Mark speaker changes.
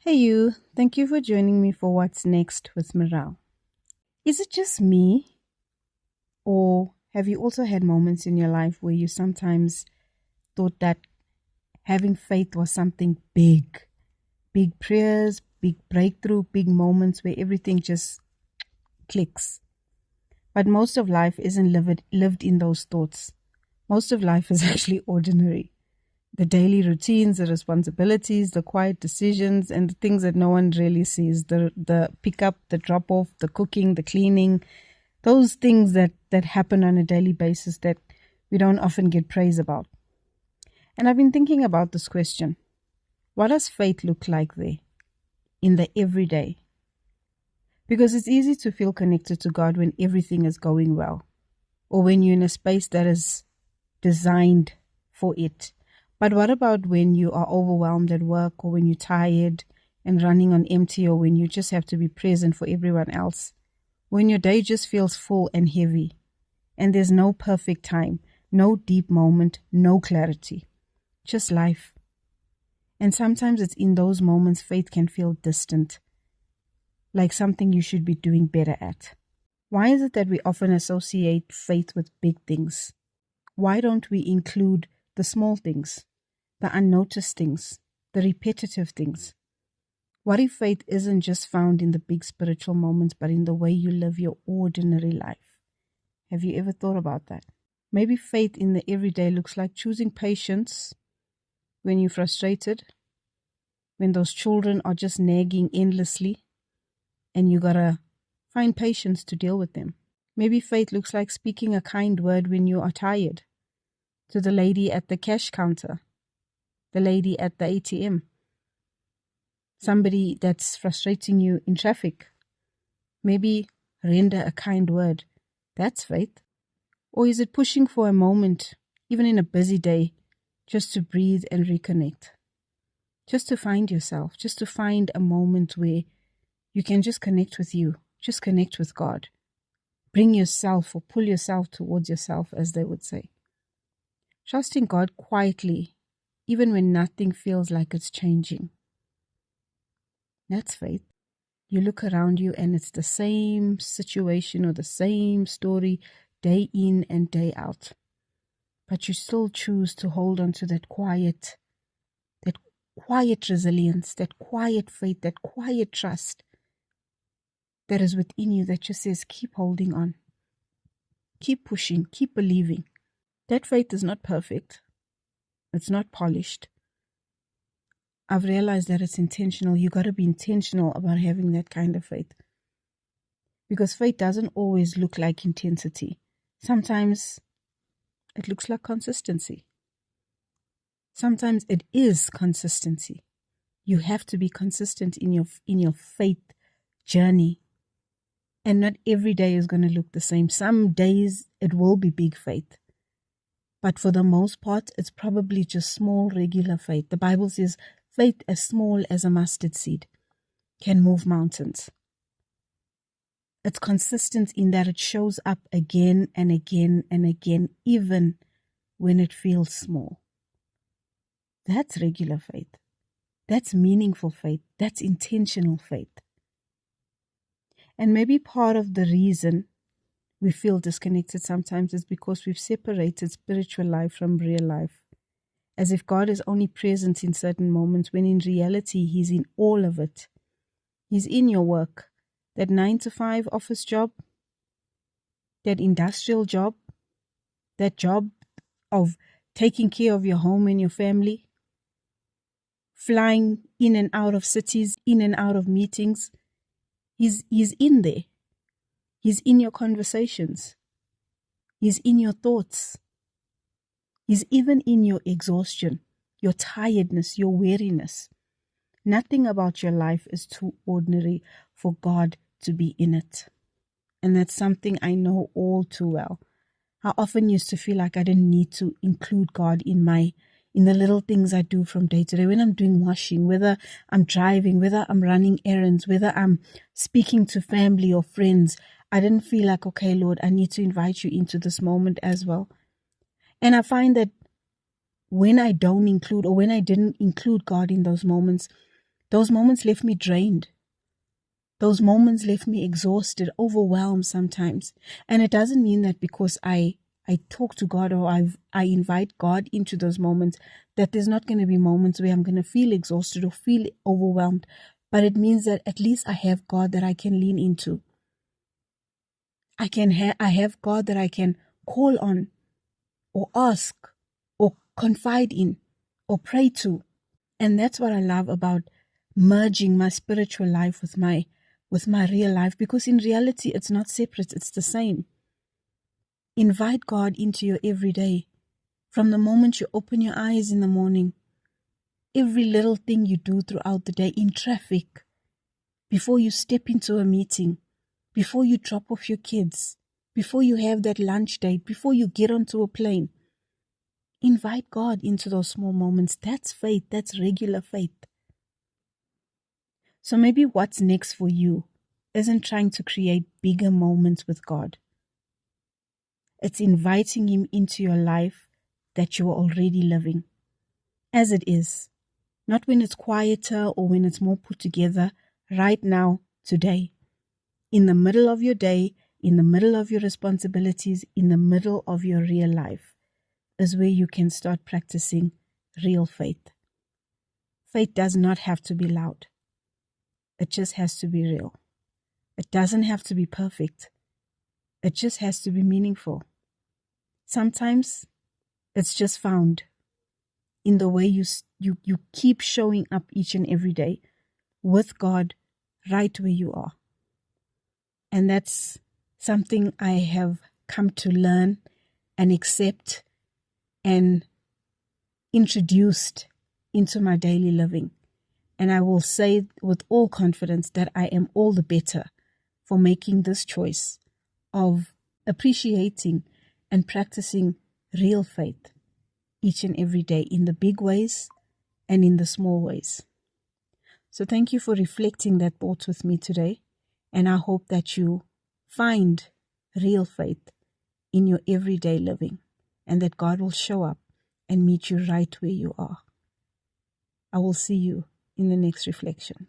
Speaker 1: Hey you, thank you for joining me for What's Next with Morale. Is it just me, or have you also had moments in your life where you sometimes thought that having faith was something big? Big prayers, big breakthrough, big moments where everything just clicks. But most of life isn't lived in those thoughts. Most of life is actually ordinary. The daily routines, the responsibilities, the quiet decisions, and the things that no one really sees, the pick up, the drop off, the cooking, the cleaning, those things that happen on a daily basis that we don't often get praise about. And I've been thinking about this question. What does faith look like there in the everyday? Because it's easy to feel connected to God when everything is going well, or when you're in a space that is designed for it. But what about when you are overwhelmed at work, or when you're tired and running on empty, or when you just have to be present for everyone else? When your day just feels full and heavy, and there's no perfect time, no deep moment, no clarity, just life. And sometimes it's in those moments faith can feel distant, like something you should be doing better at. Why is it that we often associate faith with big things? Why don't we include the small things, the unnoticed things, the repetitive things? What if faith isn't just found in the big spiritual moments, but in the way you live your ordinary life? Have you ever thought about that? Maybe faith in the everyday looks like choosing patience when you're frustrated, when those children are just nagging endlessly, and you gotta find patience to deal with them. Maybe faith looks like speaking a kind word when you are tired, to the lady at the cash counter, the lady at the ATM, somebody that's frustrating you in traffic. Maybe render a kind word. That's faith. Or is it pushing for a moment, even in a busy day, just to breathe and reconnect? Just to find yourself, just to find a moment where you can just connect with you, just connect with God. Bring yourself or pull yourself towards yourself, as they would say. Trusting God quietly, even when nothing feels like it's changing. That's faith. You look around you and it's the same situation or the same story day in and day out. But you still choose to hold on to that quiet resilience, that quiet faith, that quiet trust that is within you that just says, keep holding on. Keep pushing, keep believing. That faith is not perfect. It's not polished. I've realized that it's intentional. You got to be intentional about having that kind of faith. Because faith doesn't always look like intensity. Sometimes it looks like consistency. Sometimes it is consistency. You have to be consistent in your faith journey. And not every day is going to look the same. Some days it will be big faith. But for the most part, it's probably just small, regular faith. The Bible says faith as small as a mustard seed can move mountains. It's consistent in that it shows up again and again and again, even when it feels small. That's regular faith. That's meaningful faith. That's intentional faith. And maybe part of the reason we feel disconnected sometimes is because we've separated spiritual life from real life. As if God is only present in certain moments, when in reality He's in all of it. He's in your work, that 9-to-5 office job, that industrial job, that job of taking care of your home and your family, flying in and out of cities, in and out of meetings. He's in there. He's in your conversations. He's in your thoughts. He's even in your exhaustion, your tiredness, your weariness. Nothing about your life is too ordinary for God to be in it. And that's something I know all too well. I often used to feel like I didn't need to include God in the little things I do from day to day. When I'm doing washing, whether I'm driving, whether I'm running errands, whether I'm speaking to family or friends, I didn't feel like, okay, Lord, I need to invite you into this moment as well. And I find that when I don't include, or when I didn't include God in those moments, Those moments left me drained. Those moments left me exhausted, overwhelmed sometimes. And it doesn't mean that because I talk to God or I invite God into those moments, that there's not going to be moments where I'm going to feel exhausted or feel overwhelmed. But it means that at least I have God that I can lean into. I have God that I can call on or ask or confide in or pray to. And that's what I love about merging my spiritual life with my real life, because in reality it's not separate, it's the same. Invite God into your everyday. From the moment you open your eyes in the morning, every little thing you do throughout the day, in traffic, before you step into a meeting, before you drop off your kids, before you have that lunch date, before you get onto a plane. Invite God into those small moments. That's faith. That's regular faith. So maybe what's next for you isn't trying to create bigger moments with God. It's inviting Him into your life that you are already living, as it is. Not when it's quieter or when it's more put together, right now, today. In the middle of your day, in the middle of your responsibilities, in the middle of your real life, is where you can start practicing real faith. Faith does not have to be loud. It just has to be real. It doesn't have to be perfect. It just has to be meaningful. Sometimes it's just found in the way you keep showing up each and every day with God right where you are. And that's something I have come to learn and accept and introduced into my daily living. And I will say with all confidence that I am all the better for making this choice of appreciating and practicing real faith each and every day, in the big ways and in the small ways. So thank you for reflecting that thought with me today. And I hope that you find real faith in your everyday living, and that God will show up and meet you right where you are. I will see you in the next reflection.